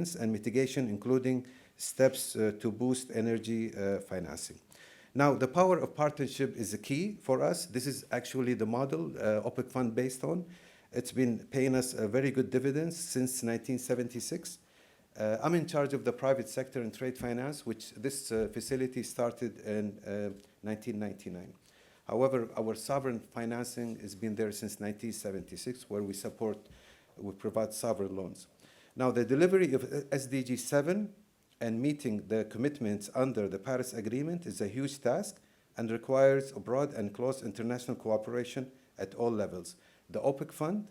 and mitigation, including steps to boost energy financing. Now, the power of partnership is a key for us. This is actually the model OPEC fund based on. It's been paying us very good dividends since 1976. I'm in charge of the private sector and trade finance, which this facility started in 1999. However, our sovereign financing has been there since 1976, where we provide sovereign loans. Now, the delivery of SDG 7 and meeting the commitments under the Paris Agreement is a huge task and requires a broad and close international cooperation at all levels. The OPEC fund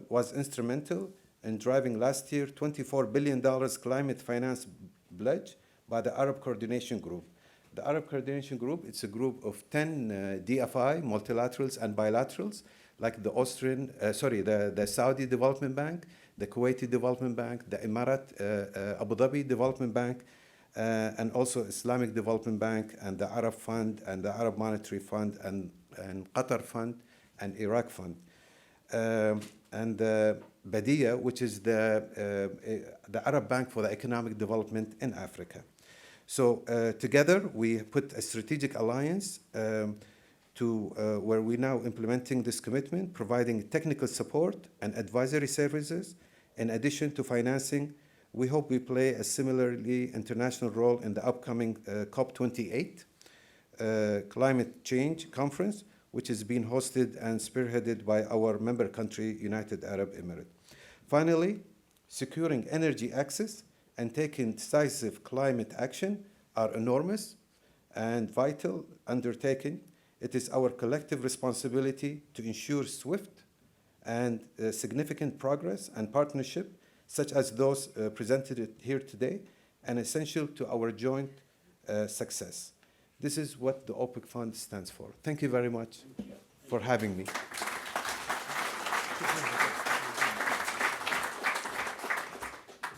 was instrumental in driving last year $24 billion climate finance pledge by the Arab Coordination Group. The Arab Coordination Group, it's a group of 10 DFI, multilaterals and bilaterals, like the Saudi Development Bank, the Kuwaiti Development Bank, the Emirates, Abu Dhabi Development Bank, and also Islamic Development Bank, and the Arab Fund, and the Arab Monetary Fund, and Qatar Fund, and Iraq Fund. And Badia, which is the Arab Bank for the Economic Development in Africa. So together, we put a strategic alliance where we're now implementing this commitment, providing technical support and advisory services. In addition to financing, we hope we play a similarly international role in the upcoming COP28 climate change conference, which is being hosted and spearheaded by our member country, United Arab Emirates. Finally, securing energy access and taking decisive climate action are enormous and vital undertaking. It is our collective responsibility to ensure swift and significant progress and partnership, such as those presented here today, and essential to our joint success. This is what the OPEC Fund stands for. Thank you very much for having me.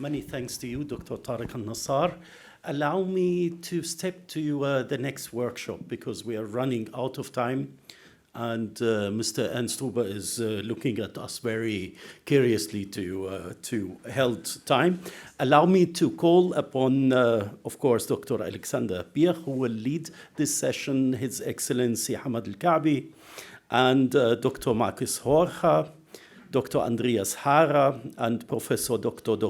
Many thanks to you, Dr. Tareq Alnassar. Allow me to step to the next workshop because we are running out of time, and Mr. Ernstruber is looking at us very curiously to held time. Allow me to call upon, of course, Dr. Alexander Biach, who will lead this session, His Excellency Hamad Alkaabi, and Dr. Markus Horcher, Dr. Andreas Harrer, and Professor Dr.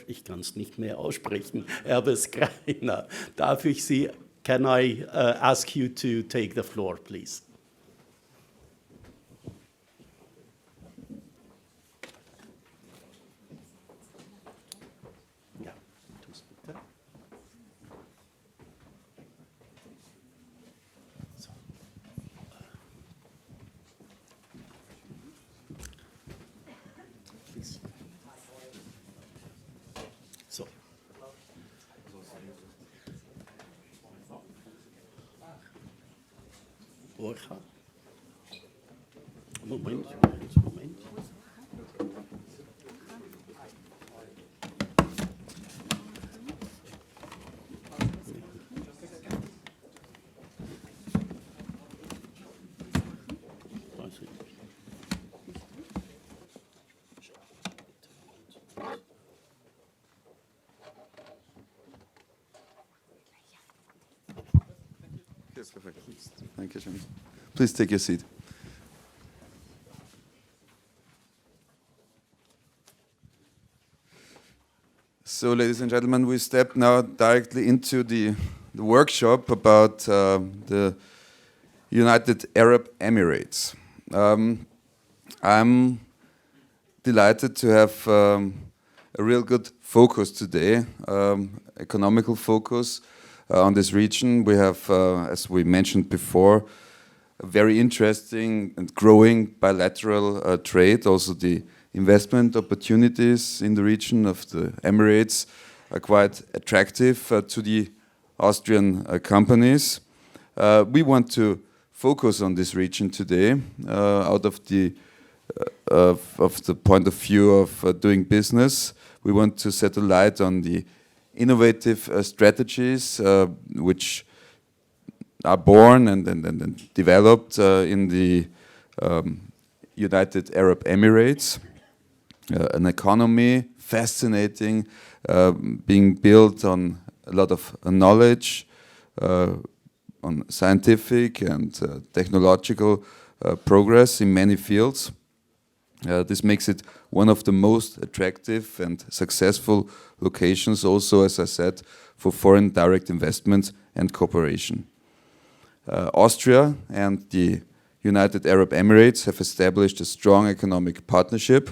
Ich kann es nicht mehr aussprechen, Erwin Greiler. Darf ich Sie, can I ask you to take the floor, please? Ja, tu's bitte. So. Please. So. Horcher. Moment. Yes, perfect. Thank you, Hashemi. Please take your seat. So, ladies and gentlemen, we step now directly into the workshop about the United Arab Emirates. I'm delighted to have a real good focus today, economical focus on this region. We have, as we mentioned before, a very interesting and growing bilateral trade. Also, the investment opportunities in the region of the Emirates are quite attractive to the Austrian companies. We want to focus on this region today out of the point of view of doing business. We want to set a light on the innovative strategies which are born and developed in the United Arab Emirates. An economy fascinating, being built on a lot of knowledge, on scientific and technological progress in many fields. This makes it one of the most attractive and successful locations also, as I said, for foreign direct investment and cooperation. Austria and the United Arab Emirates have established a strong economic partnership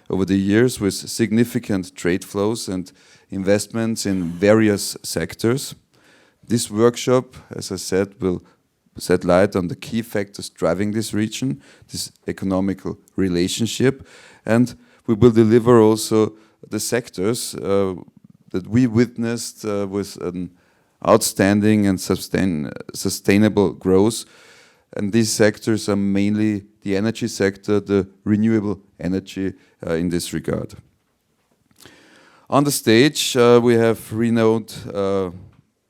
over the years with significant trade flows and investments in various sectors. This workshop, as I said, will shed light on the key factors driving this region, this economical relationship, and we will deliver also the sectors that we witnessed with an outstanding and sustainable growth. And these sectors are mainly the energy sector, the renewable energy in this regard. On the stage, we have renowned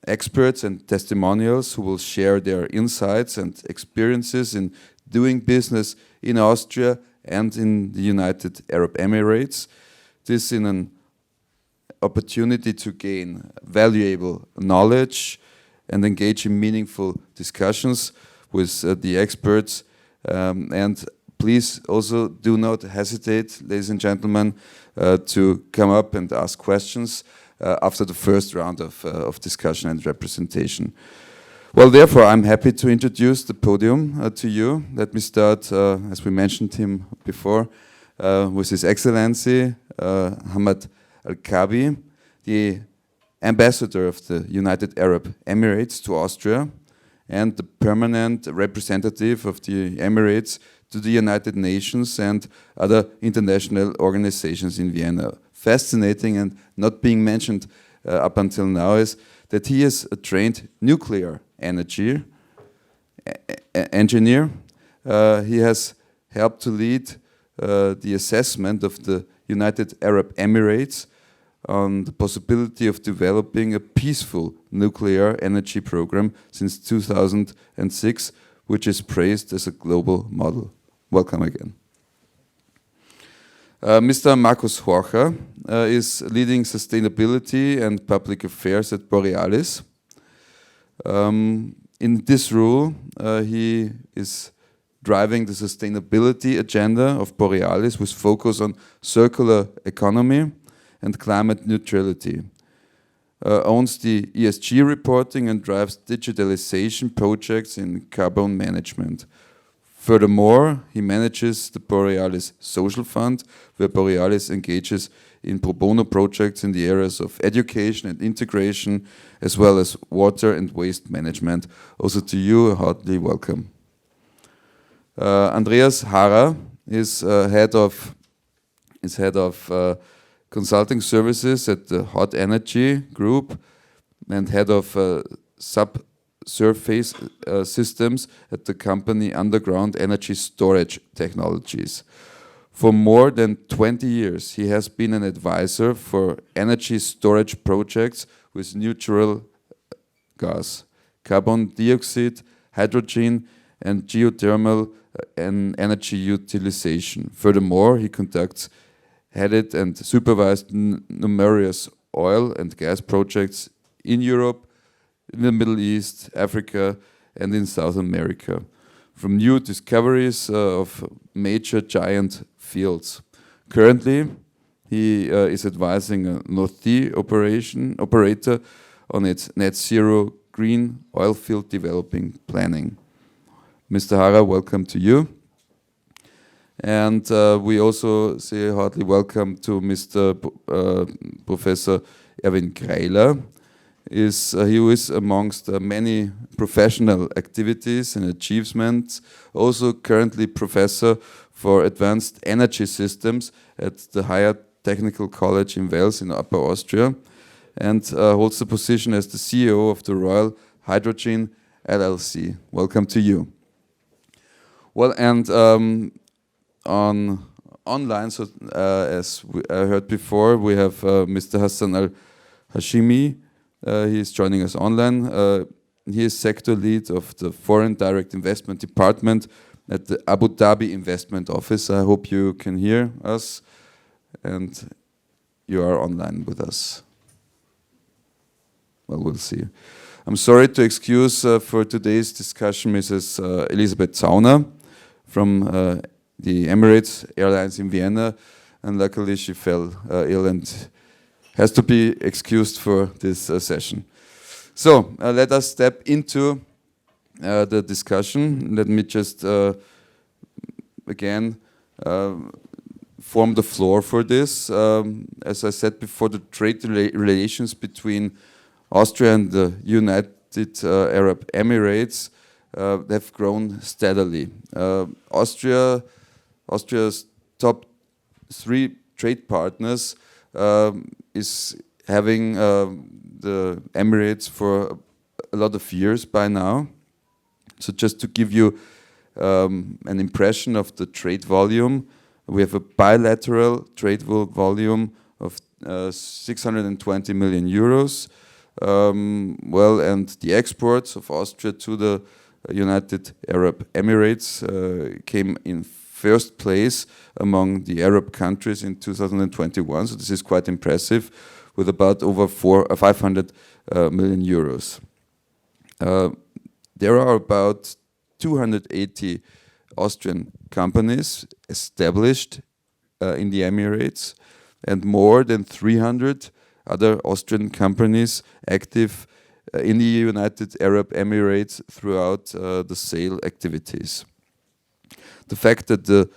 experts and testimonials who will share their insights and experiences in doing business in Austria and in the United Arab Emirates. This in an opportunity to gain valuable knowledge and engage in meaningful discussions with the experts. And please also do not hesitate, ladies and gentlemen, to come up and ask questions after the first round of discussion and representation. Well, therefore, I'm happy to introduce the podium to you. Let me start, as we mentioned him before, with His Excellency Hamad Alkaabi, the Ambassador of the United Arab Emirates to Austria and the permanent representative of the Emirates to the United Nations and other international organizations in Vienna. Fascinating and not being mentioned up until now is that he is a trained nuclear energy engineer. He has helped to lead the assessment of the United Arab Emirates on the possibility of developing a peaceful nuclear energy program since 2006, which is praised as a global model. Welcome again. Mr. Markus Horcher is leading sustainability and public affairs at Borealis. In this role, he is driving the sustainability agenda of Borealis with focus on circular economy and climate neutrality. Owns the ESG reporting and drives digitalization projects in carbon management. Furthermore, he manages the Borealis Social Fund, where Borealis engages in pro bono projects in the areas of education and integration, as well as water and waste management. Also to you, heartily welcome. Andreas Harrer is head of consulting services at the Hot Energy Group and head of Subsurface systems at the company Underground Energy Storage Technologies. For more than 20 years, he has been an advisor for energy storage projects with natural gas, carbon dioxide, hydrogen, and geothermal and energy utilization. Furthermore, he headed and supervised numerous oil and gas projects in Europe, in the Middle East, Africa, and in South America, from new discoveries of major giant fields. Currently, he is advising a North Sea operator on its net zero green oil field developing planning. Mr. Harrer, welcome to you. And we also say heartily welcome to Mr. Professor Erwin Greiler. He is amongst many professional activities and achievements, also currently professor for advanced energy systems at the Higher Technical College in Wels in Upper Austria, and holds the position as the CEO of the Royal Hydrogen LLC. Welcome to you. Well, and online, so as I heard before, we have Mr. Hassan Hashemi. He is joining us online. He is sector lead of the Foreign Direct Investment Department at the Abu Dhabi Investment Office. I hope you can hear us. And you are online with us. Well, we'll see. I'm sorry to excuse for today's discussion Mrs. Elisabeth Zauner from the Emirates Airlines in Vienna, and luckily she fell ill and has to be excused for this session. So let us step into the discussion. Let me just again form the floor for this. As I said before, the trade relations between Austria and the United Arab Emirates have grown steadily. Austria's top 3 trade partners is having the Emirates for a lot of years by now. So just to give you an impression of the trade volume, we have a bilateral trade volume of 620 million euros. Well, and the exports of Austria to the United Arab Emirates came in first place among the Arab countries in 2021. So this is quite impressive, with about over 500 million euros. There are about 280 Austrian companies established in the Emirates, and more than 300 other Austrian companies active in the United Arab Emirates throughout the sale activities. The fact that the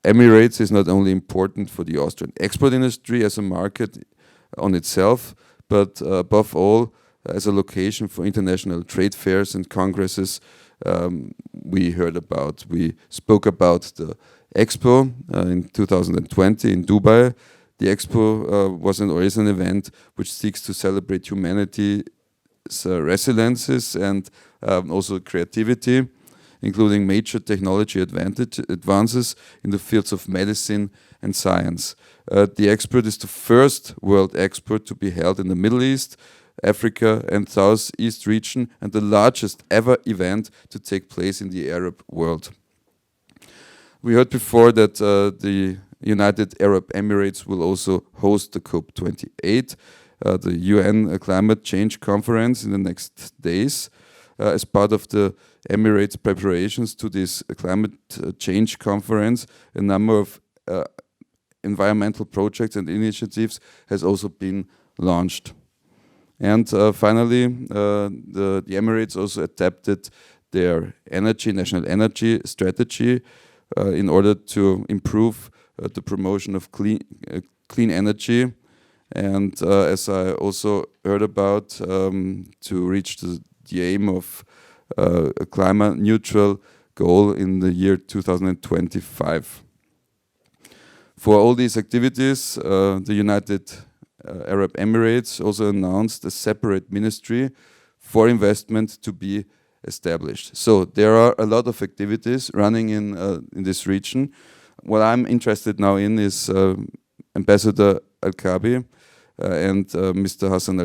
Emirates is not only important for the Austrian export industry as a market on itself, but above all as a location for international trade fairs and congresses we heard about. We spoke about the Expo in 2020 in Dubai. The Expo was and is an event which seeks to celebrate humanity's resiliences and also creativity, including major technology advances in the fields of medicine and science. The Expo is the first World Expo to be held in the Middle East, Africa and Southeast region, and the largest ever event to take place in the Arab world. We heard before that the United Arab Emirates will also host the COP28, the UN Climate Change Conference in the next days. As part of the Emirates preparations to this climate change conference, a number of environmental projects and initiatives has also been launched. And finally, the Emirates also adapted their national energy strategy in order to improve the promotion of clean energy. And as I also heard about, to reach the aim of a climate neutral goal in the year 2025. For all these activities, the United Arab Emirates also announced a separate ministry for investment to be established. So there are a lot of activities running in this region. What I'm interested now in is Ambassador Alkaabi and Mr. Hassan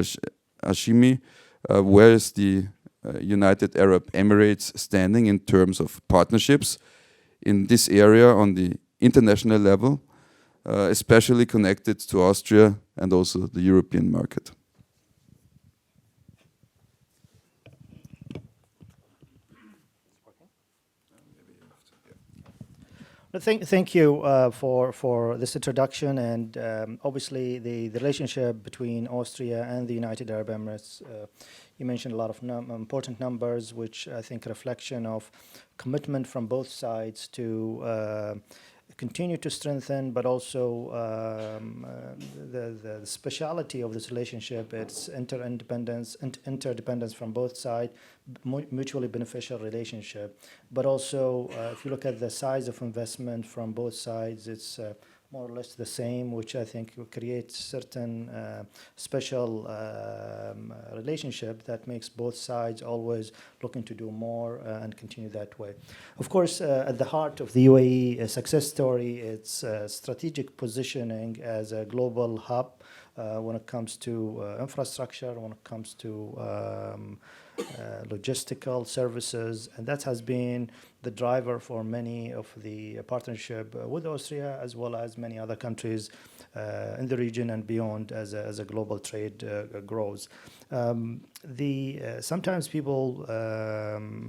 Hashemi. Where is the United Arab Emirates standing in terms of partnerships in this area on the international level, especially connected to Austria and also the European market? Thank you for this introduction, and obviously the relationship between Austria and the United Arab Emirates. You mentioned a lot of important numbers, which I think a reflection of commitment from both sides to continue to strengthen, but also the speciality of this relationship. It's interdependence from both sides, mutually beneficial relationship. But also, if you look at the size of investment from both sides, it's more or less the same, which I think creates certain special relationship that makes both sides always looking to do more and continue that way. Of course, at the heart of the UAE success story, it's strategic positioning as a global hub when it comes to infrastructure, when it comes to logistical services, and that has been the driver for many of the partnership with Austria, as well as many other countries in the region and beyond as a global trade grows. Sometimes people,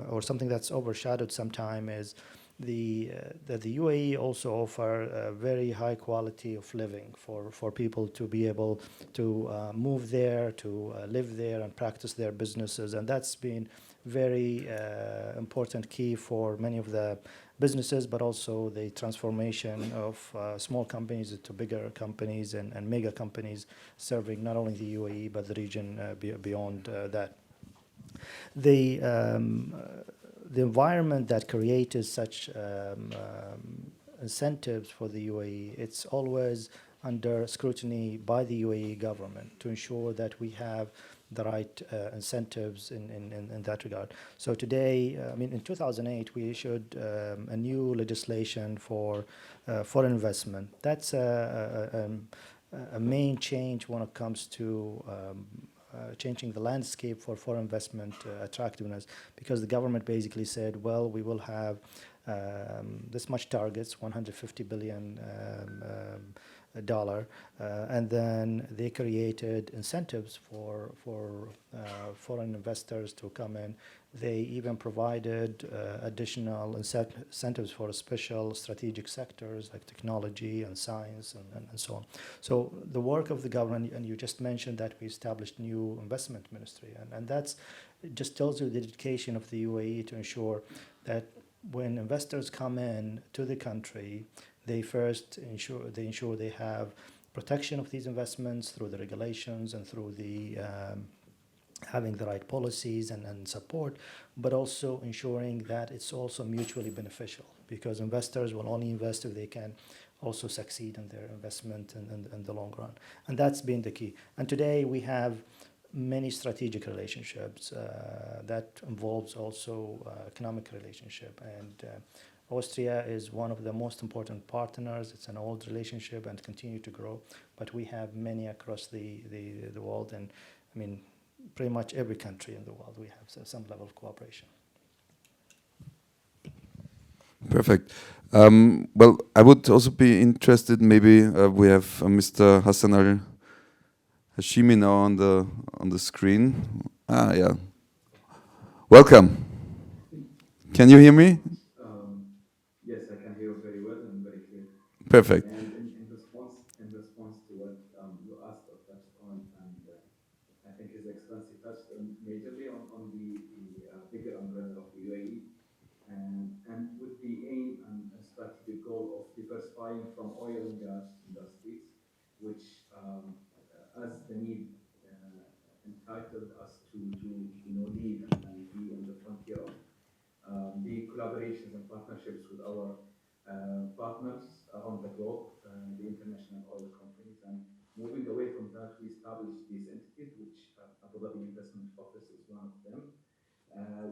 or something that's overshadowed sometime is that the UAE also offer a very high quality of living for people to be able to move there, to live there and practice their businesses. And that's been very important key for many of the businesses, but also the transformation of small companies to bigger companies and mega companies serving not only the UAE, but the region beyond that. The environment that created such incentives for the UAE, it's always under scrutiny by the UAE government to ensure that we have the right incentives in that regard. So today, in 2008, we issued a new legislation for foreign investment. That's a main change when it comes to changing the landscape for foreign investment attractiveness, because the government basically said, well, we will have this much targets, $150 billion, and then they created incentives for foreign investors to come in. They even provided additional incentives for special strategic sectors like technology and science and so on. So the work of the government, and you just mentioned that we established new investment ministry, and that's just tells you the dedication of the UAE to ensure that when investors come in to the country, they first ensure they have protection of these investments through the regulations and through the having the right policies and support, but also ensuring that it's also mutually beneficial, because investors will only invest if they can also succeed in their investment in the long run. And that's been the key. And today we have many strategic relationships that involves also economic relationship. And Austria is one of the most important partners. It's an old relationship and continue to grow, but we have many across the world, and pretty much every country in the world we have some level of cooperation. Perfect. Well, I would also be interested, maybe we have Mr. Hassan Hashemi now on the screen. Yeah. Welcome. Can you hear me? Yes, I can hear you very well and very clear. Perfect. And in response to what you asked or touched on, and I think His Excellency touched on majorly on the bigger umbrella of the UAE, and with the aim and strategic goal of diversifying from oil and gas industries, which as the need entitled us to lead and be on the frontier of the collaborations and partnerships with our partners around the globe, the international oil companies. And moving away from that, we established these entities, which Abu Dhabi Investment Office is one of them,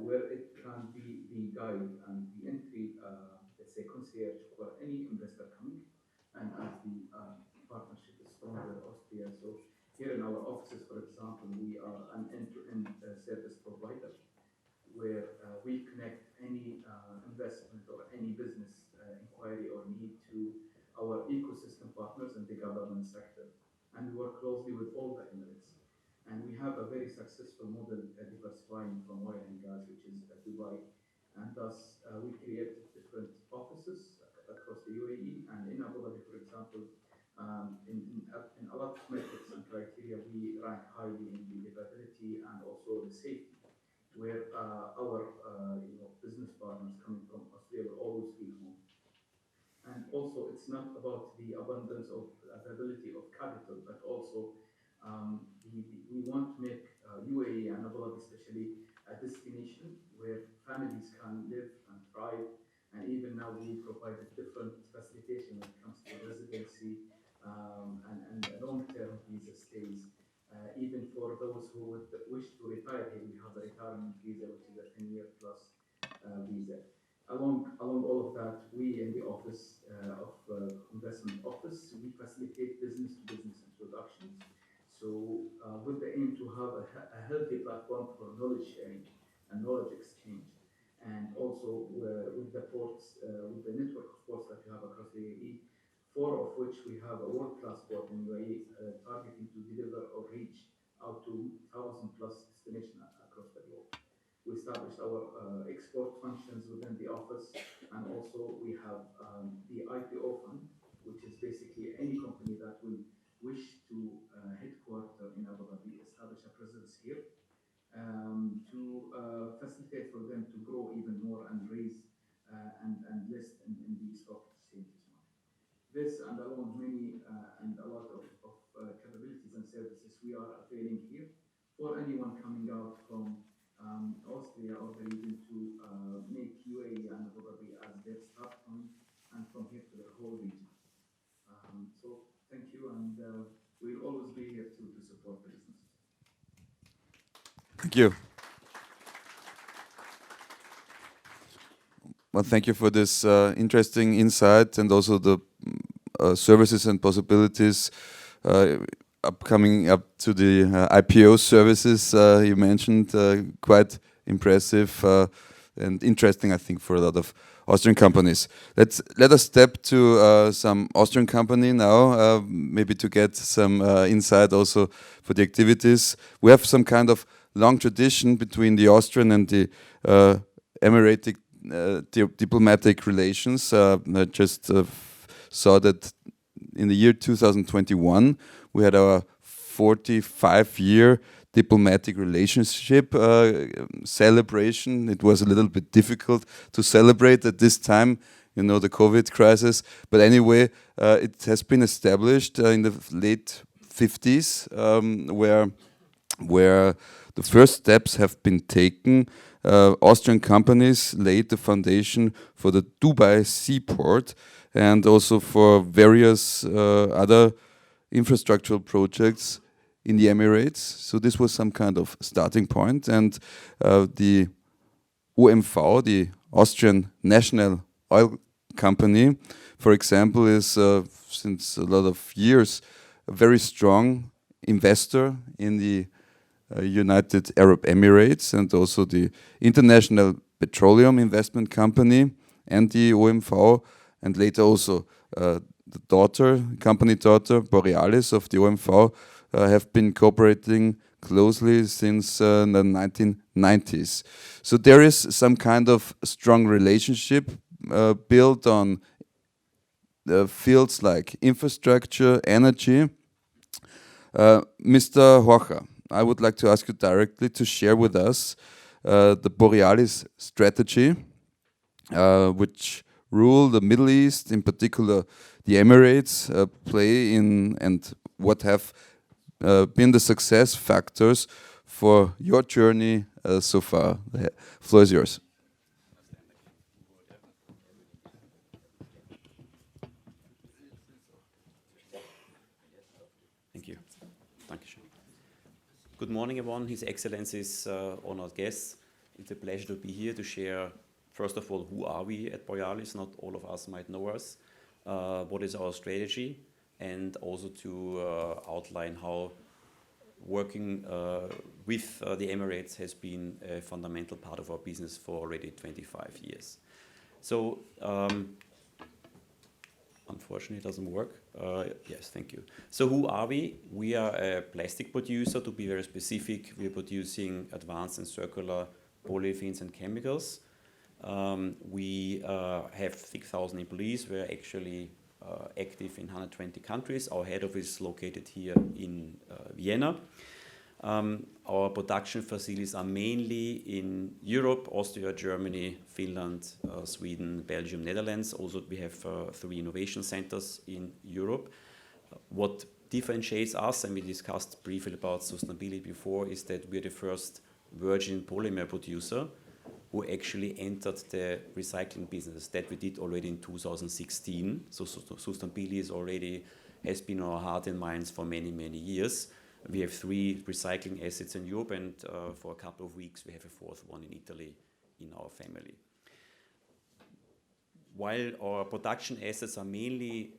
where it can be the guide and the entry, let's say, concierge for any investor coming. And as the partnership is stronger with Austria, so here in our offices, for example, we are an end-to-end service provider, where we connect any investment or any business inquiry or need to our ecosystem partners in the government sector. And we work closely with all the Emirates. And we have a very successful model diversifying from oil and gas, which is Dubai. And thus, we created different offices across the UAE. And in Abu Dhabi, for example, in a lot of metrics and criteria, we rank highly in the livability and also the safety, where our business partners coming from Austria will always feel home. And also, it's not about the abundance of availability of capital, but also we want to make UAE and Abu Dhabi especially a destination where families can live and thrive. And even now, we provided different facilitation when it comes to residency and long-term visa stays. Even for those who would wish to retire here, we have a retirement visa, which is a 10-year plus visa. Along all of that, we in the office of investment office, we facilitate business to business introductions. So with the aim to have a healthy platform for knowledge sharing and knowledge exchange. And also with the ports, with the network of ports that you have across the UAE, four of which we have a world-class port in UAE targeting to deliver or reach out to 1,000 plus destinations across the globe. We established our export functions within the office, and also we have the IPO fund, which is basically any company that will wish to headquarter in Abu Dhabi, establish a presence here, to facilitate for them to grow even more and raise and list in the stock exchanges. This and along many and a lot of capabilities and services we are availing here for anyone coming out from Austria or the region to make UAE and Abu Dhabi as their start point, and from here to the whole region. So thank you, and we'll always be here to support the businesses. Thank you. Well, thank you for this interesting insight and also the services and possibilities coming up to the IPO services you mentioned. Quite impressive and interesting, I think, for a lot of Austrian companies. Let us step to some Austrian company now, maybe to get some insight also for the activities. We have some kind of long tradition between the Austrian and the Emiratic diplomatic relations. I just saw that in the year 2021 we had our 45-year diplomatic relationship celebration. It was a little bit difficult to celebrate at this time, you know, the COVID crisis. But anyway, it has been established in the late 50s, where the first steps have been taken. Austrian companies laid the foundation for the Dubai seaport and also for various other infrastructural projects in the Emirates. So this was some kind of starting point. And the OMV, the Austrian National Oil Company, for example, is since a lot of years a very strong investor in the United Arab Emirates, and also the International Petroleum Investment Company and the OMV, and later also the company daughter Borealis of the OMV have been cooperating closely since the 1990s. So there is some kind of strong relationship built on fields like infrastructure, energy. Mr. Horcher, I would like to ask you directly to share with us the Borealis strategy, which rule the Middle East, in particular the Emirates, play in, and what have been the success factors for your journey so far. The floor is yours. Thank you. Dankeschön. Good morning, everyone. His Excellency's honored guests. It's a pleasure to be here to share, first of all, who are we at Borealis? Not all of us might know us. What is our strategy? And also to outline how working with the Emirates has been a fundamental part of our business for already 25 years. So, unfortunately, it doesn't work. Yes, thank you. So who are we? We are a plastic producer, to be very specific. We are producing advanced and circular polyolefins and chemicals. We have 6,000 employees. We're actually active in 120 countries. Our head office is located here in Vienna. Our production facilities are mainly in Europe: Austria, Germany, Finland, Sweden, Belgium, Netherlands. Also, we have 3 innovation centers in Europe. What differentiates us, and we discussed briefly about sustainability before, is that we're the first virgin polymer producer who actually entered the recycling business. That we did already in 2016. So sustainability has been on our heart and minds for many, many years. We have 3 recycling assets in Europe, and for a couple of weeks we have a 4th one in Italy in our family. While our production assets are mainly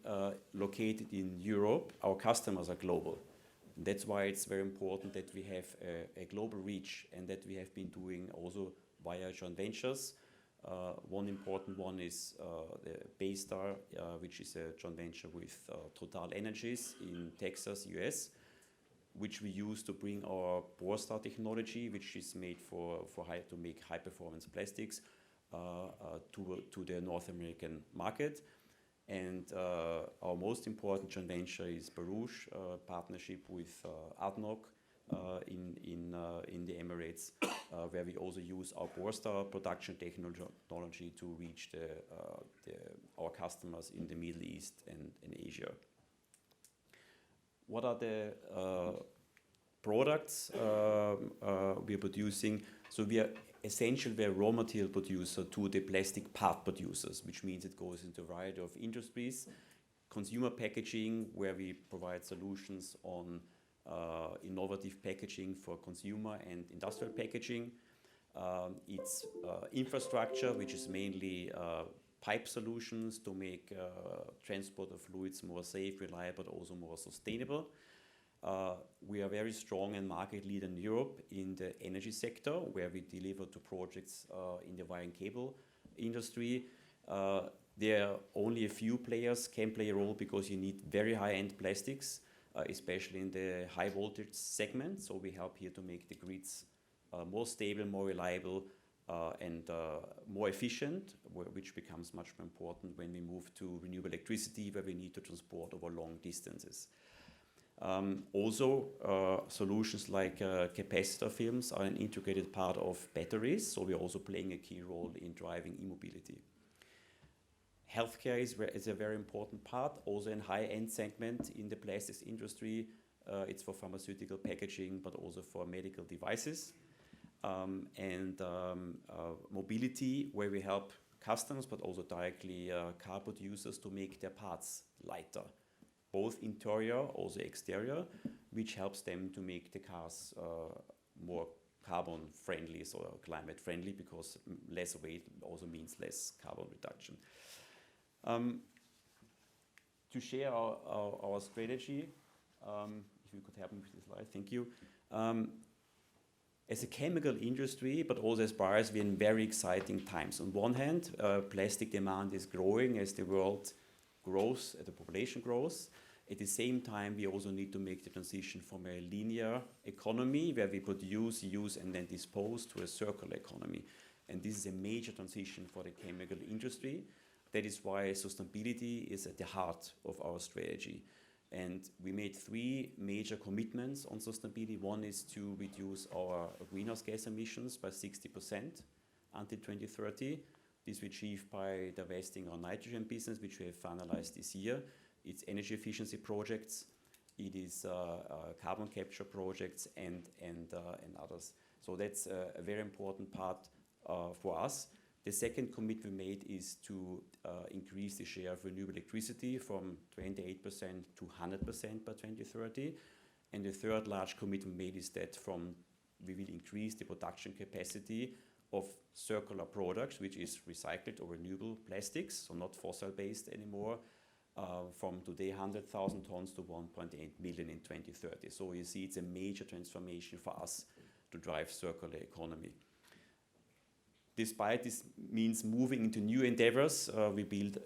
located in Europe, our customers are global. That's why it's very important that we have a global reach, and that we have been doing also via joint ventures. One important one is the Baystar, which is a joint venture with Total Energies in Texas, US, which we use to bring our Borstar technology, which is made to make high-performance plastics, to the North American market. And our most important joint venture is Barouche, partnership with ADNOC in the Emirates, where we also use our Borstar production technology to reach our customers in the Middle East and in Asia. What are the products we are producing? So we are essentially the raw material producer to the plastic part producers, which means it goes into a variety of industries. Consumer packaging, where we provide solutions on innovative packaging for consumer and industrial packaging. It's infrastructure, which is mainly pipe solutions to make transport of fluids more safe, reliable, but also more sustainable. We are very strong and market leader in Europe in the energy sector, where we deliver to projects in the wire and cable industry. There are only a few players can play a role because you need very high-end plastics, especially in the high voltage segment. So we help here to make the grids more stable, more reliable, and more efficient, which becomes much more important when we move to renewable electricity, where we need to transport over long distances. Also, solutions like capacitor films are an integrated part of batteries, so we're also playing a key role in driving e-mobility. Healthcare is a very important part, also in high-end segment in the plastics industry. It's for pharmaceutical packaging, but also for medical devices. And mobility, where we help customers, but also directly car producers to make their parts lighter, both interior, also exterior, which helps them to make the cars more carbon friendly, so climate friendly, because less weight also means less carbon reduction. To share our strategy, if you could help me with this slide, thank you. As a chemical industry, but also as buyers, we're in very exciting times. On one hand, plastic demand is growing as the world grows, as the population grows. At the same time, we also need to make the transition from a linear economy, where we produce, use, and then dispose, to a circular economy. And this is a major transition for the chemical industry. That is why sustainability is at the heart of our strategy. And we made 3 major commitments on sustainability. One is to reduce our greenhouse gas emissions by 60% until 2030. This we achieve by divesting our nitrogen business, which we have finalized this year. It's energy efficiency projects, it is carbon capture projects, and others. So that's a very important part for us. The second commitment we made is to increase the share of renewable electricity from 28% to 100% by 2030. And the third large commitment made is that we will increase the production capacity of circular products, which is recycled or renewable plastics, so not fossil-based anymore, from today 100,000 tons to 1.8 million in 2030. So you see, it's a major transformation for us to drive circular economy. Despite this means moving into new endeavors, we build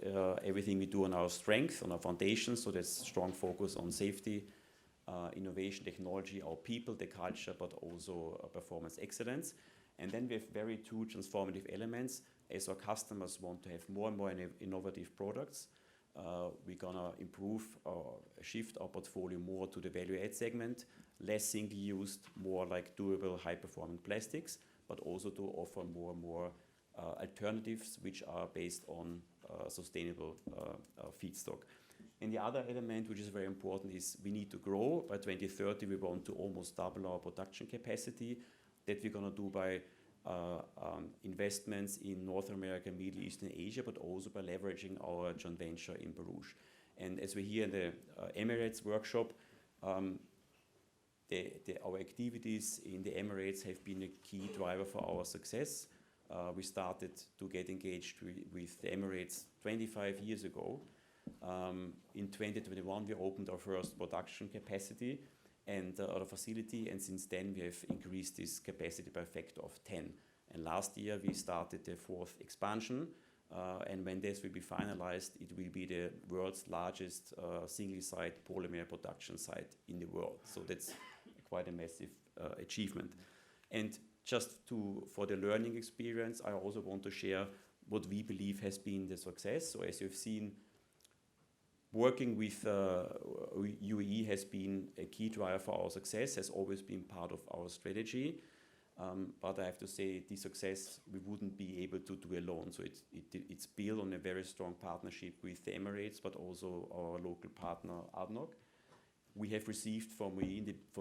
everything we do on our strength, on our foundation. So there's strong focus on safety, innovation, technology, our people, the culture, but also performance excellence. And then we have very 2 transformative elements. As our customers want to have more and more innovative products, we're gonna shift our portfolio more to the value-add segment, less single-used, more like durable, high-performing plastics, but also to offer more and more alternatives which are based on sustainable feedstock. And the other element, which is very important, is we need to grow. By 2030, we want to almost double our production capacity. That we're going to do by investments in North America, Middle East, and Asia, but also by leveraging our joint venture in Barouche. And as we hear in the Emirates workshop, our activities in the Emirates have been a key driver for our success. We started to get engaged with the Emirates 25 years ago. In 2021, we opened our first production capacity, and our facility, and since then we have increased this capacity by a factor of 10. And last year we started the 4th expansion, and when this will be finalized, it will be the world's largest single-site polymer production site in the world. So that's quite a massive achievement. And just for the learning experience, I also want to share what we believe has been the success. So as you've seen, working with UAE has been a key driver for our success, has always been part of our strategy. But I have to say, the success we wouldn't be able to do alone. So it's built on a very strong partnership with the Emirates, but also our local partner, ADNOC. We have received from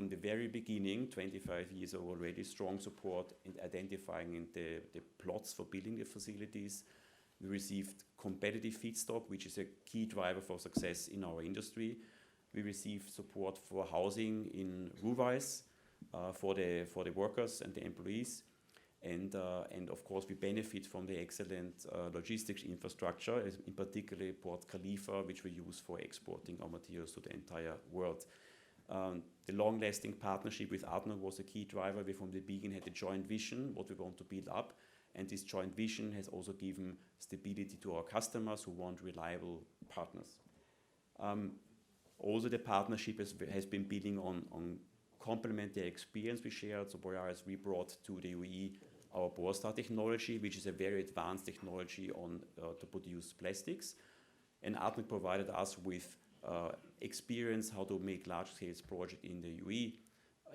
the very beginning, 25 years already, strong support in identifying the plots for building the facilities. We received competitive feedstock, which is a key driver for success in our industry. We received support for housing in Ruwais, for the workers and the employees. And of course, we benefit from the excellent logistics infrastructure, in particular Port Khalifa, which we use for exporting our materials to the entire world. The long-lasting partnership with ADNOC was a key driver. We from the beginning had a joint vision, what we want to build up. And this joint vision has also given stability to our customers who want reliable partners. Also, the partnership has been building on complementary experience we shared. So Borealis, we brought to the UAE our Borstar technology, which is a very advanced technology to produce plastics. And ADNOC provided us with experience how to make large-scale projects in the UAE,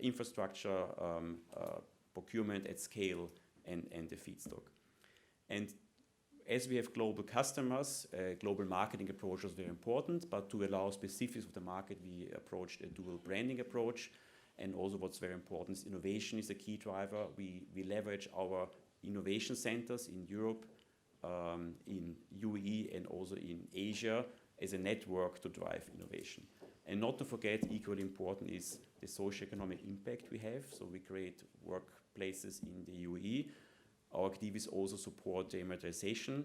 infrastructure, procurement at scale, and the feedstock. And as we have global customers, global marketing approach was very important, but to allow specifics of the market, we approached a dual branding approach. And also what's very important is innovation is a key driver. We leverage our innovation centers in Europe, in UAE, and also in Asia as a network to drive innovation. And not to forget, equally important is the socio-economic impact we have. So we create workplaces in the UAE. Our activities also support the Emiratisation.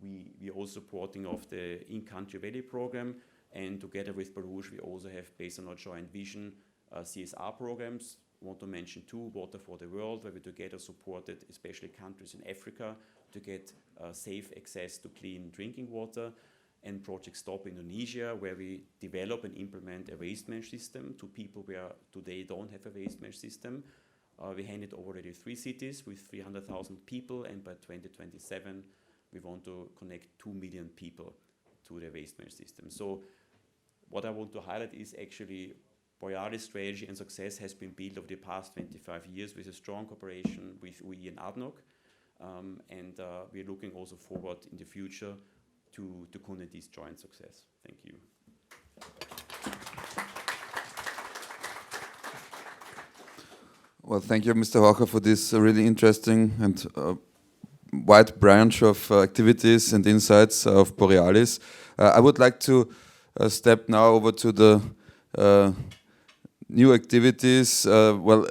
We are also supporting of the in-country value program. And together with Barouche, we also have, based on our joint vision, CSR programs. I want to mention two: Water for the World, where we together supported especially countries in Africa to get safe access to clean drinking water, and Project Stop Indonesia, where we develop and implement a waste management system to people where today don't have a waste management system. We handed over already 3 cities with 300,000 people, and by 2027 we want to connect 2 million people to the waste management system. So what I want to highlight is actually Borealis' strategy and success has been built over the past 25 years with a strong cooperation with UAE and ADNOC, and we're looking also forward in the future to continue this joint success. Thank you. Well, thank you, Mr. Horcher, for this really interesting and wide branch of activities and insights of Borealis. I would like to step now over to the new activities. Well,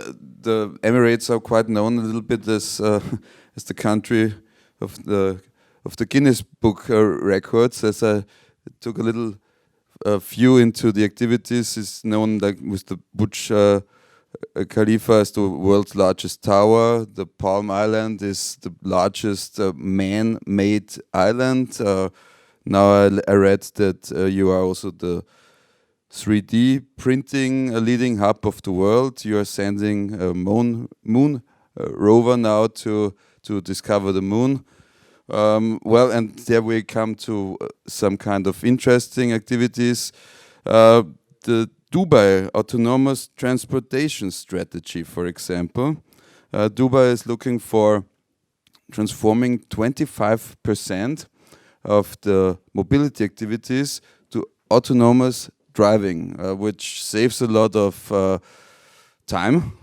the Emirates are quite known a little bit as the country of the Guinness Book records. As I took a little view into the activities, is known like with the Burj Khalifa as the world's largest tower. The Palm Island is the largest man-made island. Now I read that you are also the 3D printing leading hub of the world. You are sending a moon rover now to discover the moon. Well, and there we come to some kind of interesting activities. The Dubai autonomous transportation strategy, for example. Dubai is looking for transforming 25% of the mobility activities to autonomous driving, which saves a lot of time,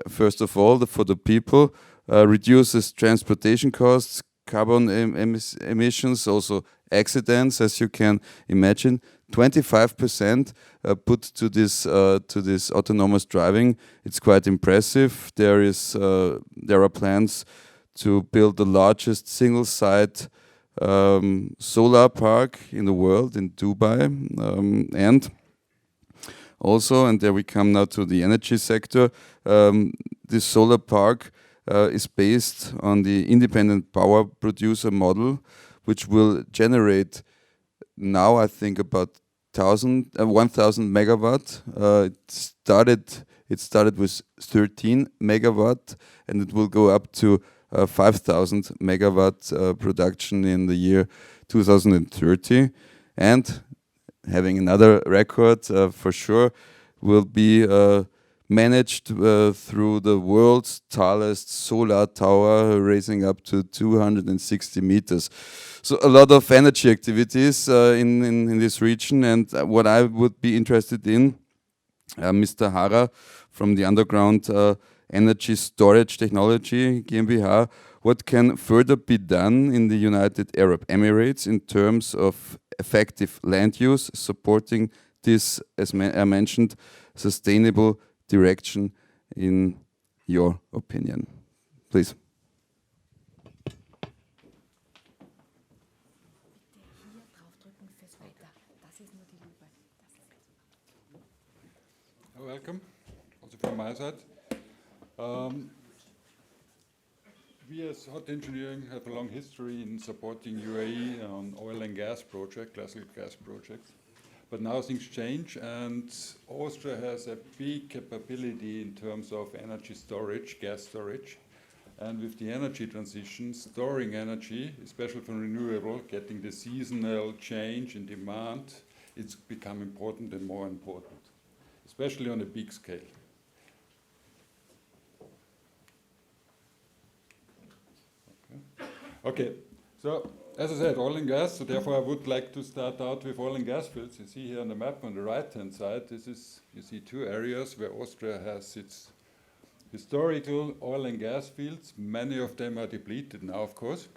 first of all, for the people, reduces transportation costs, carbon emissions, also accidents, as you can imagine. 25% put to this autonomous driving. It's quite impressive. There are plans to build the largest single-site solar park in the world in Dubai, and also, and there we come now to the energy sector. This solar park is based on the independent power producer model, which will generate now, I think, about 1,000 megawatt. It started with 13 megawatt, and it will go up to 5,000 megawatt production in the year 2030. And having another record for sure will be managed through the world's tallest solar tower, raising up to 260 meters. So a lot of energy activities in this region. And what I would be interested in, Mr. Harrer from the Underground Energy Storage Technology GmbH, what can further be done in the United Arab Emirates in terms of effective land use, supporting this, as I mentioned, sustainable direction in your opinion? Please. Welcome, also from my side. We as Hot Engineering have a long history in supporting UAE on oil and gas projects, classical gas projects. But now things change, and Austria has a big capability in terms of energy storage, gas storage. And with the energy transition, storing energy, especially from renewable, getting the seasonal change in demand, it's become important and more important, especially on a big scale. Okay, so as I said, oil and gas, so therefore I would like to start out with oil and gas fields. You see here on the map on the right-hand side, you see two areas where Austria has its historical oil and gas fields. Many of them are depleted now, of course.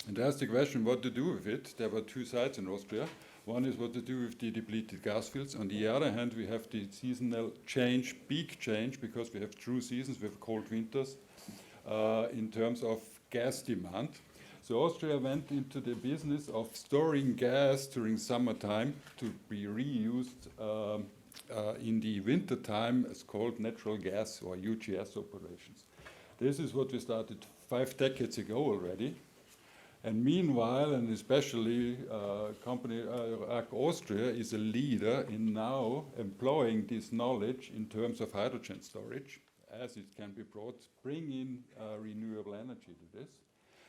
And there's the question what to do with it. There were two sides in Austria. One is what to do with the depleted gas fields. On the other hand, we have the seasonal change, peak change, because we have true seasons, we have cold winters, in terms of gas demand. So Austria went into the business of storing gas during summertime to be reused in the winter time as called natural gas or UGS operations. This is what we started 5 decades ago already. And meanwhile, and especially company like Austria is a leader in now employing this knowledge in terms of hydrogen storage, as it can be bring in renewable energy to this.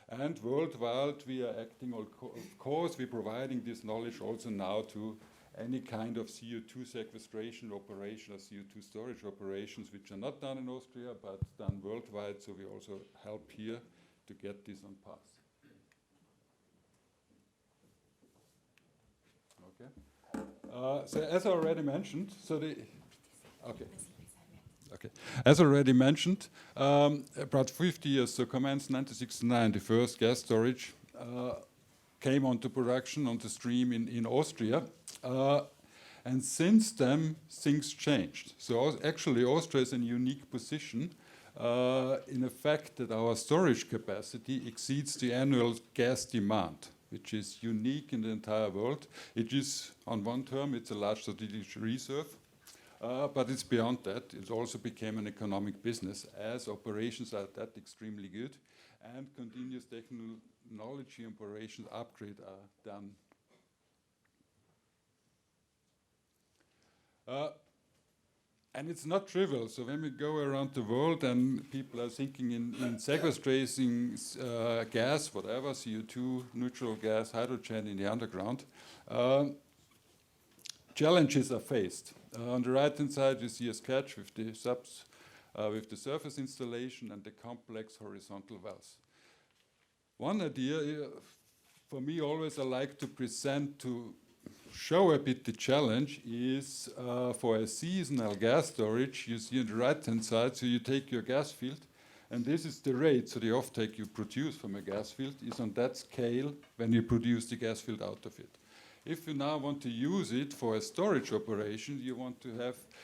And worldwide, we are acting, of course, we're providing this knowledge also now to any kind of CO2 sequestration operation or CO2 storage operations, which are not done in Austria, but done worldwide. So we also help here to get this on path. Okay. So as I already mentioned, as already mentioned, about 50 years, so commenced 1969, the first gas storage came onto production, onto stream in Austria. And since then, things changed. So actually, Austria is in a unique position in the fact that our storage capacity exceeds the annual gas demand, which is unique in the entire world. It is, on one term, it's a large strategic reserve. But it's beyond that. It also became an economic business as operations are that extremely good and continuous technology operations upgrade are done. And it's not trivial. So when we go around the world and people are thinking in sequestration gas, whatever, CO2, neutral gas, hydrogen in the underground, challenges are faced. On the right-hand side, you see a sketch with the surface installation and the complex horizontal wells. One idea, for me, always I like to present to show a bit the challenge is for a seasonal gas storage, you see on the right-hand side, so you take your gas field, and this is the rate, so the offtake you produce from a gas field is on that scale when you produce the gas field out of it. If you now want to use it for a storage operation, you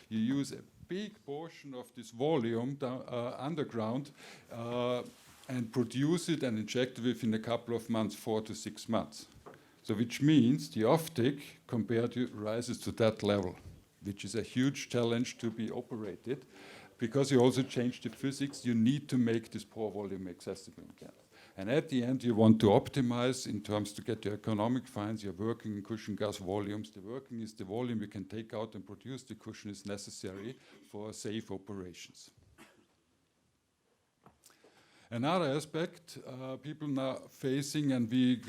use a big portion of this volume underground and produce it and inject it within a couple of months, 4 to 6 months. So which means the offtake compared to rises to that level. which is a huge challenge to be operated. Because you also change the physics, you need to make this pore volume accessible again. And at the end, you want to optimize in terms to get your economic finds, your working in cushion gas volumes. The working is the volume you can take out and produce. The cushion is necessary for safe operations. Another aspect people now facing, and we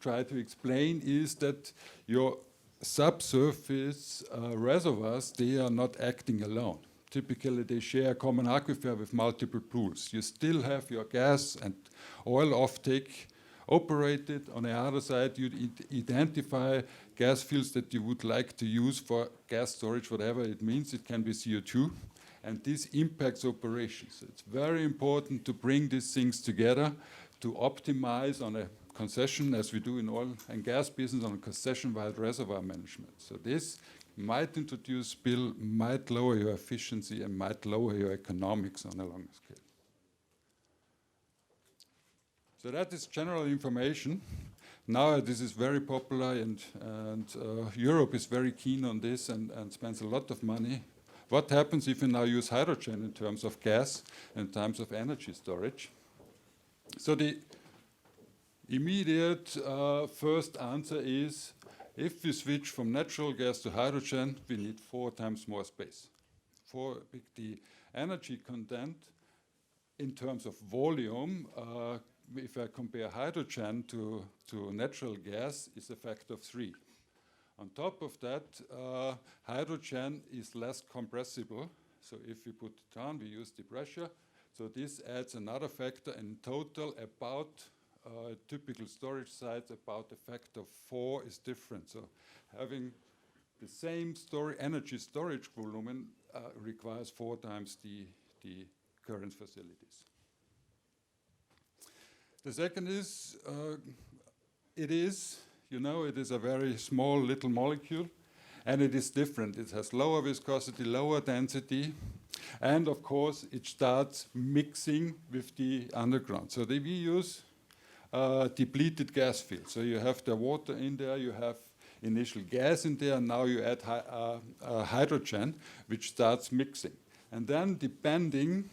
try to explain, is that your subsurface reservoirs, they are not acting alone. Typically, they share a common aquifer with multiple pools. You still have your gas and oil offtake operated. On the other side, you identify gas fields that you would like to use for gas storage, whatever it means. It can be CO2. And this impacts operations. It's very important to bring these things together to optimize on a concession, as we do in oil and gas business, on a concession-wide reservoir management. So this might introduce spill, might lower your efficiency, and might lower your economics on a longer scale. So that is general information. Now this is very popular, and Europe is very keen on this and spends a lot of money. What happens if you now use hydrogen in terms of gas, in terms of energy storage? So the immediate first answer is, if we switch from natural gas to hydrogen, we need 4 times more space. For the energy content in terms of volume, if I compare hydrogen to natural gas, is a factor of 3. On top of that, hydrogen is less compressible. So if we put it on, we use the pressure. So this adds another factor. In total, about typical storage sites, about a factor of 4 is different. So having the same energy storage volume requires 4 times the current facilities. The second is, it is a very small little molecule, and it is different. It has lower viscosity, lower density, and of course, it starts mixing with the underground. So we use depleted gas field. So you have the water in there, you have initial gas in there, and now you add hydrogen, which starts mixing. And then depending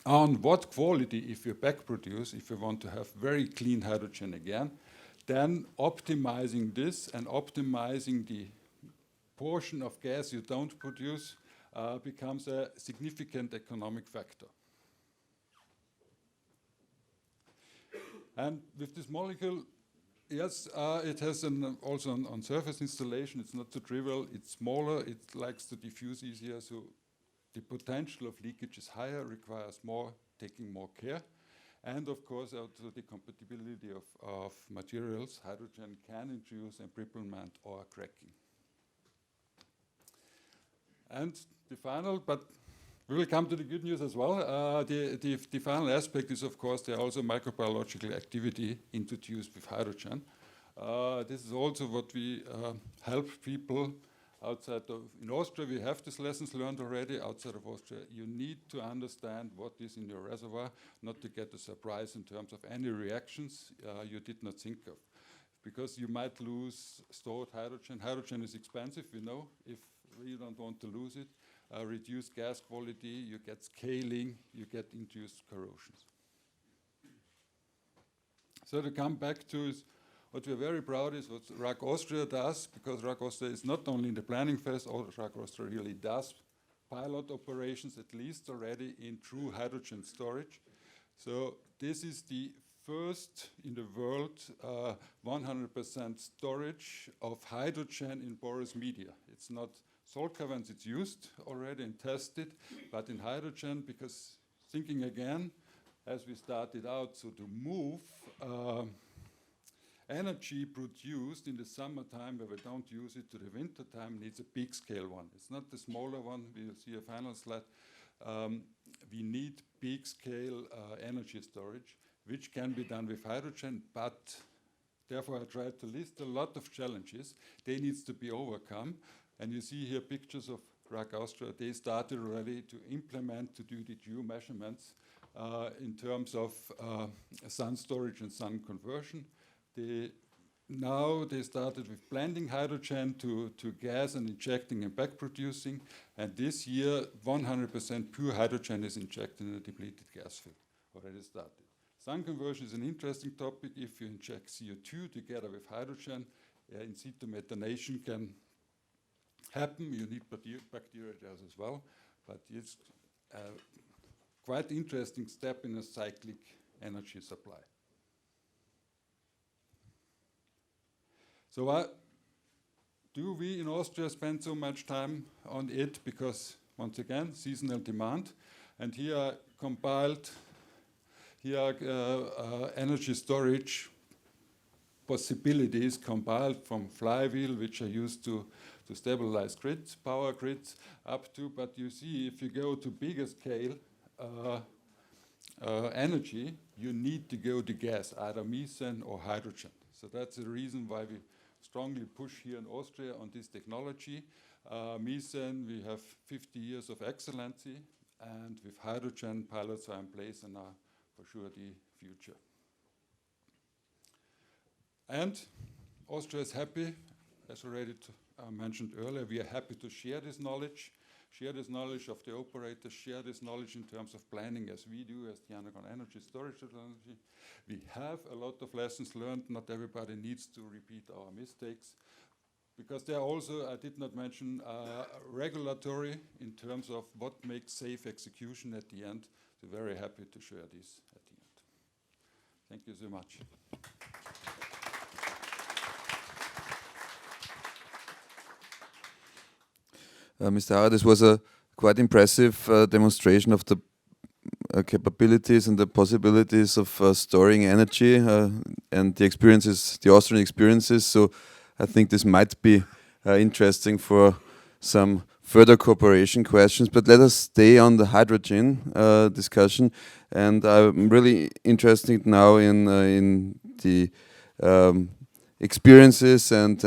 on what quality, if you back produce, if you want to have very clean hydrogen again, then optimizing this and optimizing the portion of gas you don't produce becomes a significant economic factor. And with this molecule, yes, it has also on surface installation. It's not so trivial. It's smaller. It likes to diffuse easier. So the potential of leakage is higher, requires taking more care. And of course, also the compatibility of materials. Hydrogen can introduce embrittlement or cracking. And the final, but we will come to the good news as well. The final aspect is, of course, there are also microbiological activity introduced with hydrogen. This is also what we help people outside of. In Austria, we have these lessons learned already. Outside of Austria, you need to understand what is in your reservoir, not to get a surprise in terms of any reactions you did not think of. Because you might lose stored hydrogen. Hydrogen is expensive, we know. If you don't want to lose it, reduce gas quality, you get scaling, you get induced corrosions. So to come back to is, what we're very proud is what RAG Austria does, because RAG Austria is not only in the planning phase, RAG Austria really does pilot operations, at least already in true hydrogen storage. So this is the first in the world 100% storage of hydrogen in porous media. It's not solvents, it's used already and tested, but in hydrogen, because thinking again, as we started out, so to move energy produced in the summertime where we don't use it to the winter time needs a big scale one. It's not the smaller one, we'll see a final slide. We need big scale energy storage, which can be done with hydrogen, but therefore I tried to list a lot of challenges. They need to be overcome. And you see here pictures of RAG Austria. They started already to implement, to do the due measurements in terms of sun storage and sun conversion. The now they started with blending hydrogen to gas and injecting and back producing. And this year, 100% pure hydrogen is injected in a depleted gas field. Already started. Sun conversion is an interesting topic. If you inject CO2 together with hydrogen, in situ methanation can happen. You need bacteria there as well. But it's a quite interesting step in a cyclic energy supply. So why do we in Austria spend so much time on it? Because, once again, seasonal demand. And here I compiled energy storage possibilities compiled from flywheel, which are used to stabilize grids, power grids, up to, but you see, if you go to bigger scale energy, you need to go to gas, either methane or hydrogen. So that's the reason why we strongly push here in Austria on this technology. Methane, we have 50 years of excellency, and with hydrogen, pilots are in place and are for sure the future. And Austria is happy, as already mentioned earlier, we are happy to share this knowledge of the operators, share this knowledge in terms of planning as we do, as the underground energy storage technology. We have a lot of lessons learned. Not everybody needs to repeat our mistakes. Because there are also, I did not mention, regulatory in terms of what makes safe execution at the end. So very happy to share this at the end. Thank you so much. Mr. Harrer, this was a quite impressive demonstration of the capabilities and the possibilities of storing energy and the experiences, the Austrian experiences. So I think this might be interesting for some further cooperation questions. But let us stay on the hydrogen discussion. And I'm really interested now in the experiences and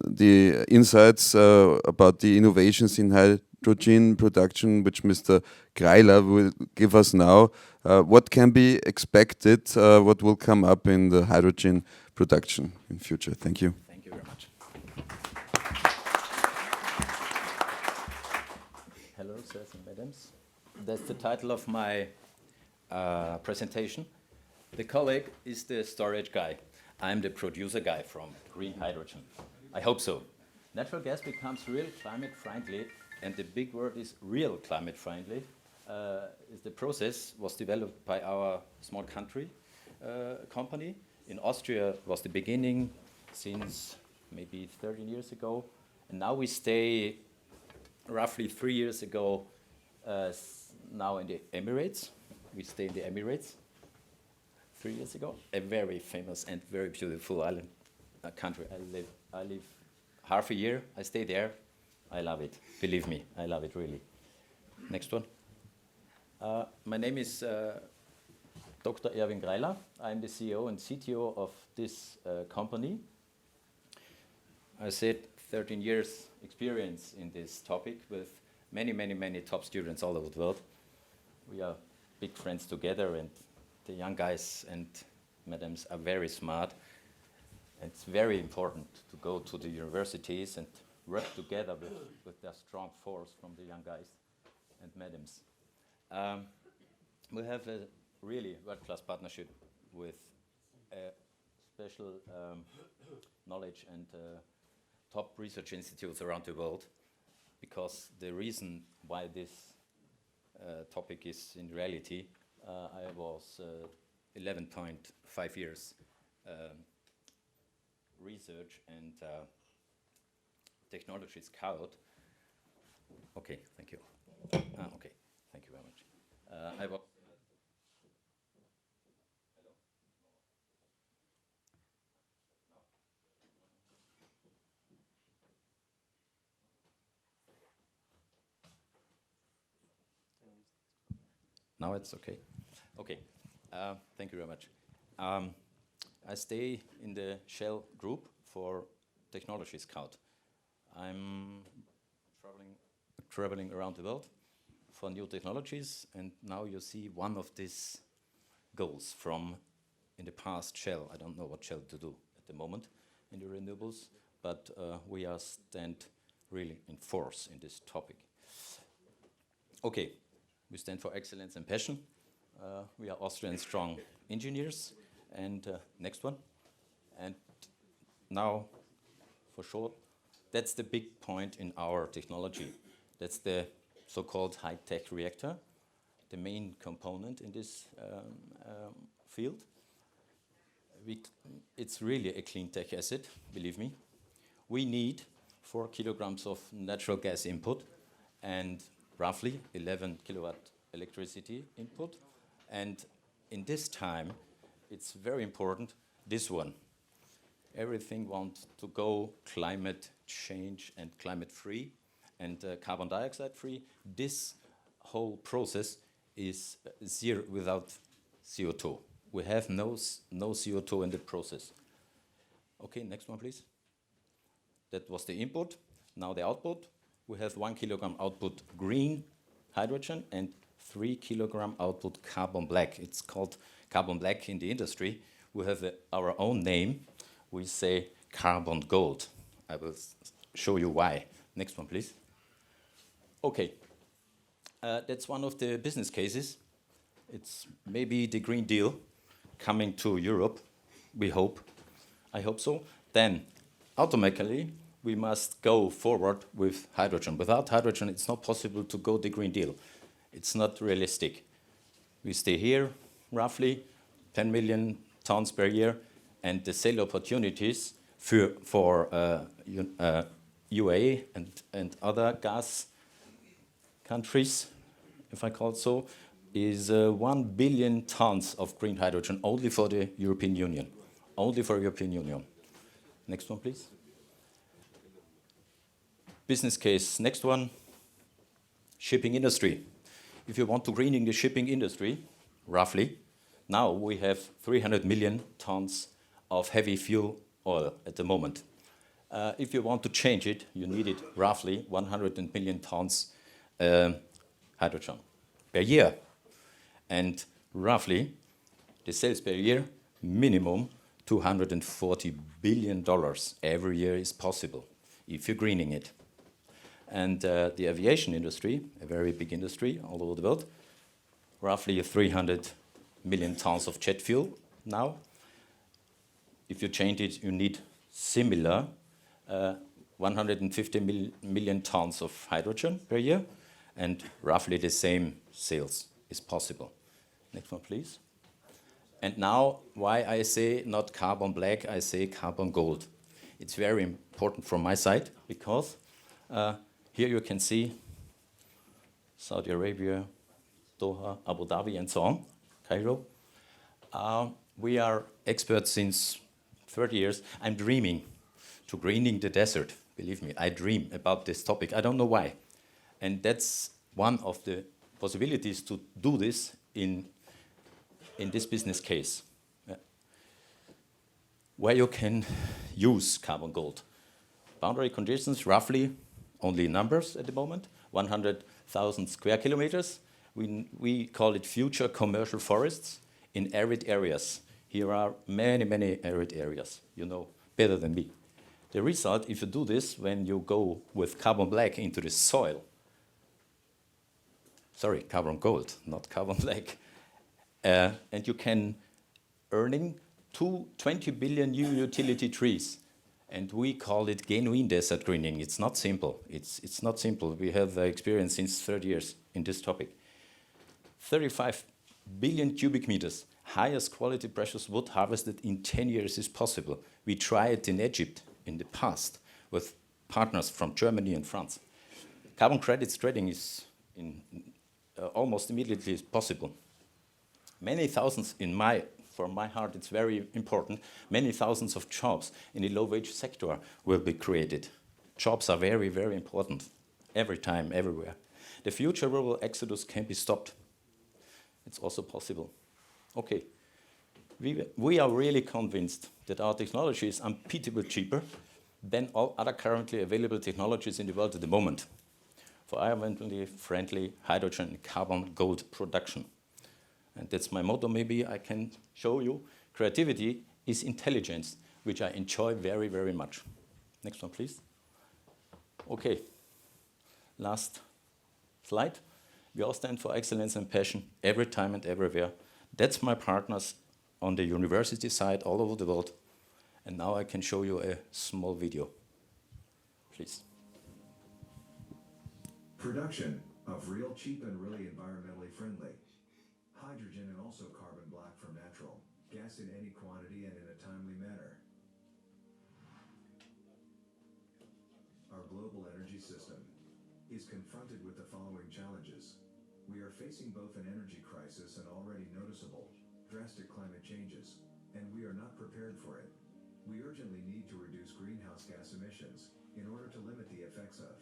the insights about the innovations in hydrogen production, which Mr. Greiler will give us now. What can be expected? What will come up in the hydrogen production in future? Thank you. Thank you very much. Hello, sirs and madams. That's the title of my presentation. The colleague is the storage guy. I'm the producer guy from green hydrogen. I hope so. Natural gas becomes real climate friendly, and the big word is real climate friendly. The process was developed by our small country company. In Austria was the beginning since maybe 13 years ago. And now we stay roughly 3 years ago now in the Emirates. We stay in the Emirates 3 years ago. A very famous and very beautiful island country. I live half a year. I stay there. I love it. Believe me, I love it really. Next one. My name is Dr. Erwin Greiler. I'm the CEO and CTO of this company. I said 13 years experience in this topic with many top students all over the world. We are big friends together, and the young guys and madams are very smart. It's very important to go to the universities and work together with their strong force from the young guys and madams. We have a really world-class partnership with special knowledge and top research institutes around the world, because the reason why this topic is in reality, I was 11.5 years research and technology scout. Okay, thank you. Okay, thank you very much. I was. Now it's okay. Okay, thank you very much. I stay in the Shell group for Technology Scout. I'm traveling around the world for new technologies, and now you see one of these goals from in the past Shell. I don't know what Shell to do at the moment in the renewables, but we are stand really in force in this topic. Okay, we stand for excellence and passion. We are Austrian strong engineers. And next one. And now, for short, that's the big point in our technology. That's the so-called high-tech reactor, the main component in this field. It's really a clean tech asset, believe me. We need 4 kilograms of natural gas input and roughly 11 kilowatt electricity input. And in this time, it's very important, this one. Everything wants to go climate change and climate free and carbon dioxide free. This whole process is zero without CO2. We have no CO2 in the process. Okay, next one, please. That was the input. Now the output. We have 1 kilogram output green hydrogen and 3 kilogram output carbon black. It's called carbon black in the industry. We have our own name. We say carbon gold. I will show you why. Next one, please. Okay. That's one of the business cases. It's maybe the Green Deal coming to Europe. We hope. I hope so. Then, automatically, we must go forward with hydrogen. Without hydrogen, it's not possible to go the Green Deal. It's not realistic. We stay here, roughly 10 million tons per year, and the sale opportunities for UAE and other gas countries, if I call it so, is 1 billion tons of green hydrogen only for the European Union. Only for European Union. Next one, please. Business case. Next one. Shipping industry. If you want to greening the shipping industry, roughly, now we have 300 million tons of heavy fuel oil at the moment. If you want to change it, you need it roughly 100 million tons hydrogen per year. And roughly, the sales per year, minimum $240 billion every year is possible if you're greening it. And the aviation industry, a very big industry all over the world, roughly 300 million tons of jet fuel now. If you change it, you need similar 150 million tons of hydrogen per year, and roughly the same sales is possible. Next one, please. And now, why I say not carbon black, I say carbon gold. It's very important from my side, because here you can see Saudi Arabia, Doha, Abu Dhabi, and so on, Cairo. We are experts since 30 years. I'm dreaming to greening the desert. Believe me, I dream about this topic. I don't know why. And that's one of the possibilities to do this in this business case, where you can use carbon gold. Boundary conditions, roughly, only numbers at the moment, 100,000 square kilometers. We call it future commercial forests in arid areas. Here are many, many arid areas, you know better than me. The result, if you do this, when you go with carbon black into the soil, sorry, carbon gold, not carbon black, and you can earning 20 billion new utility trees. And we call it genuine desert greening. It's not simple. It's not simple. We have experience since 30 years in this topic. 35 billion cubic meters, highest quality precious wood harvested in 10 years is possible. We tried it in Egypt in the past with partners from Germany and France. Carbon credits trading is almost immediately possible. Many thousands for my heart, it's very important, many thousands of jobs in the low-wage sector will be created. Jobs are very, very important, every time, everywhere. The future rural exodus can be stopped. It's also possible. Okay, we are really convinced that our technology is unbeatably cheaper than all other currently available technologies in the world at the moment for environmentally friendly hydrogen and carbon gold production. And that's my motto. Maybe I can show you Creativity is intelligence, which I enjoy very, very much. Next one, please. Okay, last slide. We all stand for excellence and passion every time and everywhere. That's my partners on the university side all over the world. And now I can show you a small video. Please. Production of real cheap and really environmentally friendly hydrogen and also carbon black from natural gas in any quantity and in a timely manner. Our global energy system is confronted with the following challenges. We are facing both an energy crisis and already noticeable, drastic climate changes, and we are not prepared for it. We urgently need to reduce greenhouse gas emissions in order to limit the effects of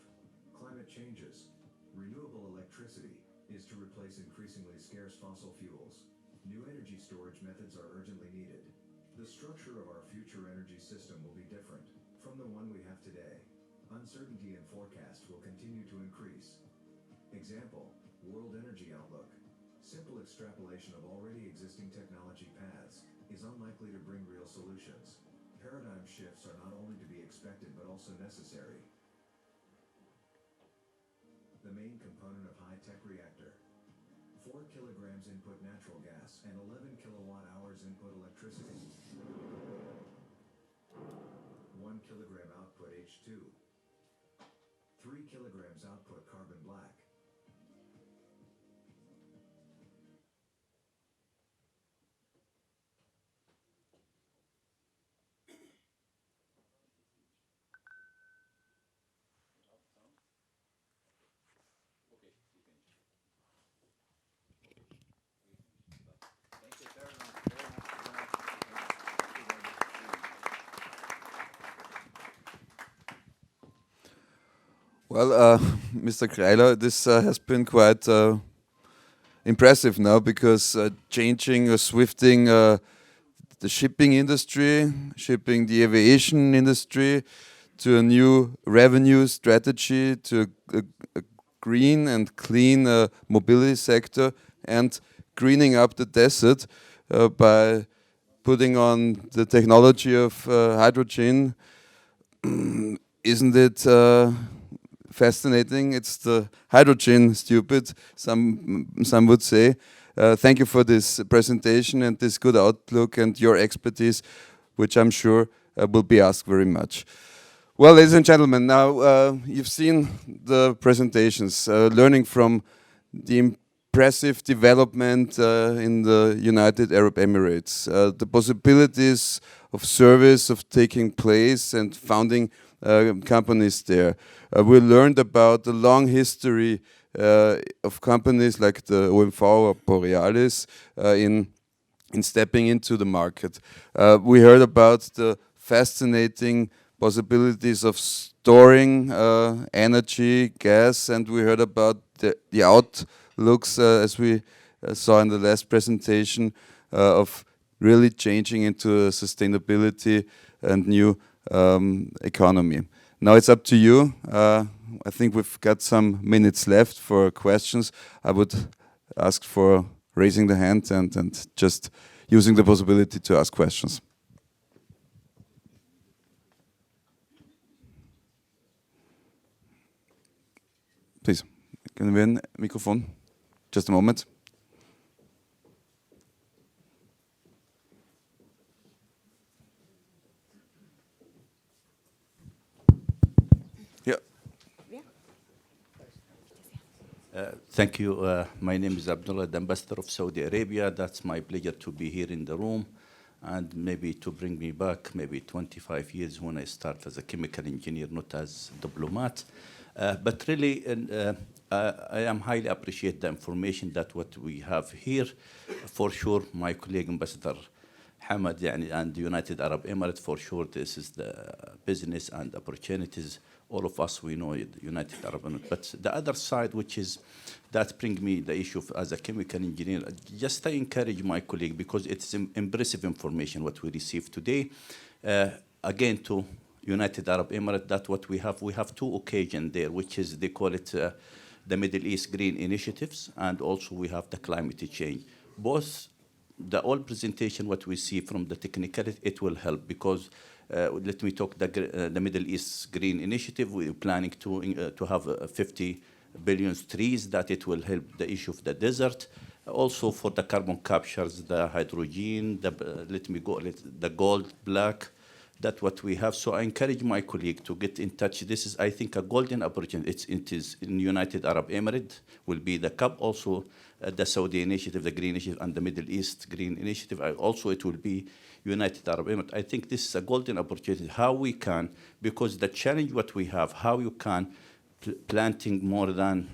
climate changes. Renewable electricity is to replace increasingly scarce fossil fuels. New energy storage methods are urgently needed. The structure of our future energy system will be different from the one we have today. Uncertainty in forecast will continue to increase. Example, World Energy Outlook. Simple extrapolation of already existing technology paths is unlikely to bring real solutions. Paradigm shifts are not only to be expected but also necessary. The main component of high-tech reactor. 4 kilograms input natural gas and 11 kilowatt hours input electricity. 1 kilogram output H2. 3 kilograms output carbon black. Well, Mr. Greiler, this has been quite impressive now because changing or swifting the shipping industry, shipping the aviation industry to a new revenue strategy, to a green and clean mobility sector, and greening up the desert by putting on the technology of hydrogen. Isn't it fascinating? It's the hydrogen stupid, some would say. Thank you for this presentation and this good outlook and your expertise, which I'm sure will be asked very much. Well, ladies and gentlemen, now you've seen the presentations, learning from the impressive development in the United Arab Emirates, the possibilities of service of taking place and founding companies there. We learned about the long history of companies like the OMV or Borealis in stepping into the market. We heard about the fascinating possibilities of storing energy, gas, and we heard about the outlooks, as we saw in the last presentation, of really changing into sustainability and new economy. Now it's up to you. I think we've got some minutes left for questions. I would ask for raising the hand and just using the possibility to ask questions. Please, can we have a microphone? Just a moment. Thank you. My name is Abdullah, the ambassador of Saudi Arabia. That's my pleasure to be here in the room and maybe to bring me back maybe 25 years when I start as a chemical engineer, not as a diplomat. But really, I am highly appreciate the information that what we have here. For sure, my colleague Ambassador Hamad and the United Arab Emirates, for sure, this is the business and opportunities. All of us, we know it, United Arab Emirates. But the other side, which is that brings me the issue of, as a chemical engineer, just I encourage my colleague because it's impressive information what we received today. Again, to United Arab Emirates, that's what we have. We have two occasions there, which is they call it the Middle East Green Initiatives, and also we have the climate change. Both the old presentation, what we see from the technicality, it will help because let me talk the Middle East Green Initiative. We're planning to have 50 billion trees that it will help the issue of the desert. Also for the carbon captures, the hydrogen, the gold, black, that's what we have. So I encourage my colleague to get in touch. This is, I think, a golden opportunity. It is in United Arab Emirates, will be the CAP, also the Saudi initiative, the Green Initiative, and the Middle East Green Initiative. Also, it will be United Arab Emirates. I think this is a golden opportunity, how we can, because the challenge what we have, how you can planting more than